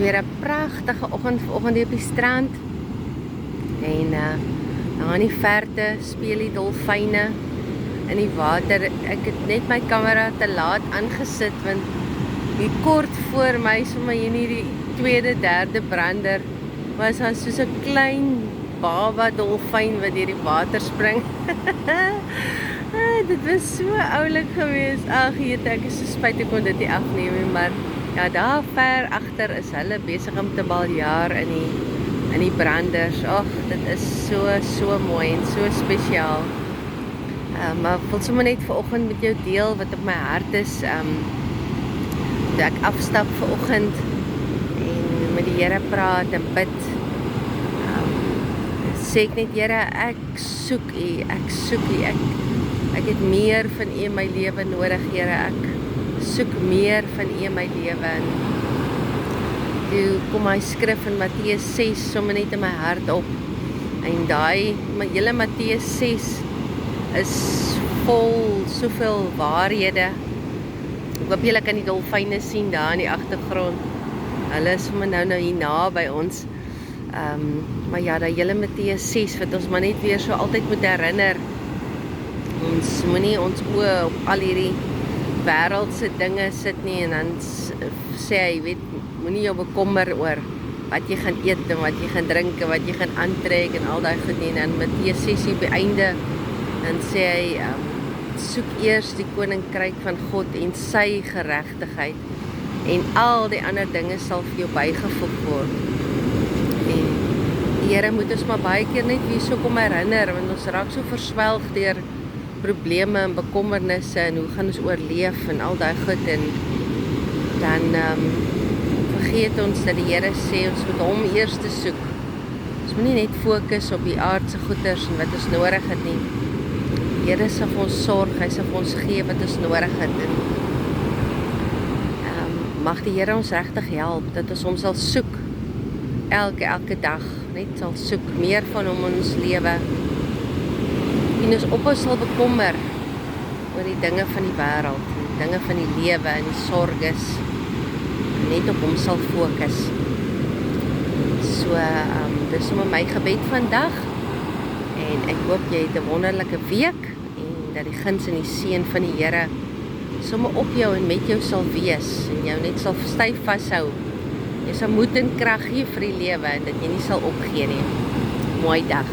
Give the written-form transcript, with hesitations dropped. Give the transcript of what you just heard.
weer 'n pragtige oggend vanoggend hier op die strand. En daar in die verte speel die dolfyne in die water. Ek het net my kamera te laat aangesit want hier kort voor my sommer hier in die tweede, derde brander was daar soos 'n klein baba dolfyn wat deur die water spring. Dit was so oulik geweest. Ag, ek is so spyt ek kon dit nie afneem nie, maar ja, daar ver agter is hulle besig om te baljaar in die branders. Ag, dit is so mooi en so spesiaal. Maar ek wil sommer net vanoggend met jou deel wat op my hart is. Toe ek afstap vanoggend en met die Here praat en bid. Sê ek net, Here, ek soek U, ek het meer van U in my lewe nodig, Here. Ek soek meer van U in my lewe. En toe kom my skrif in Matteus 6 sommer net in my hart op. En daai hele Matteus 6 is vol soveel waarhede. Ek hoop julle kan die dolfyne sien daar in die agtergrond. Hulle is sommer nou hier naby ons. Maar ja, daai hele Matteus 6 wat ons maar net weer so altyd moet herinner. Ons moenie ons oë op al hierdie wêreldse dinge sit nie, en dan sê hy, weet, moenie jou bekommer oor wat jy gaan eet en wat jy gaan drink en wat jy gaan aantrek en al daai goed nie. En Matteus 6 op die einde dan sê hy, soek eers die koninkryk van God en sy geregtigheid en al die ander dinge sal vir jou bygevoeg word. En die Here moet ons maar baie keer net weer so kom herinner, want ons raak so verswelg deur probleme en bekommernisse en hoe gaan ons oorleef en al daai goed, en dan vergeet ons dat die Here sê ons moet hom eers te soek. Ons moet nie net fokus op die aardse goeders en wat ons nodig het nie. Die Here sal vir ons sorg, hy sal vir ons gee wat ons nodig het. En mag die Here ons regtig help dat ons hom sal soek elke dag, net sal soek meer van hom in ons lewe. En ons op ons sal bekommer oor die dinge van die wêreld, die dinge van die lewe en die sorges, en net op hom sal fokus. So, dis sommer my gebed vandag, en ek hoop jy het 'n wonderlike week, en dat die guns en die seën van die Here sommer op jou en met jou sal wees, en jou net sal styf vashou. Jy sal moed en krag gee vir die lewe, en dat jy nie sal opgee nie. Mooi dag.